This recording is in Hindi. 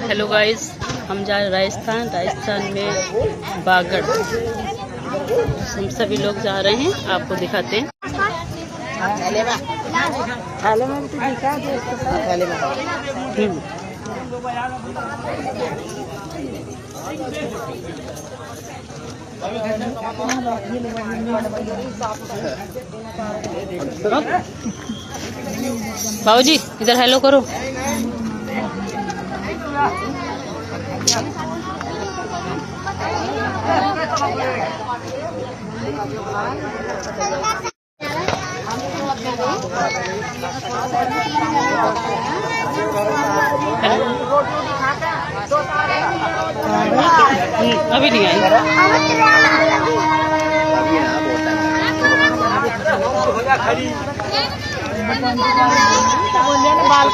हेलो गाइस, हम जा रहे राजस्थान में बागड़। हम सभी लोग जा रहे हैं, आपको दिखाते हैं। बाबूजी इधर हेलो करो। अभी नहीं आई। बाल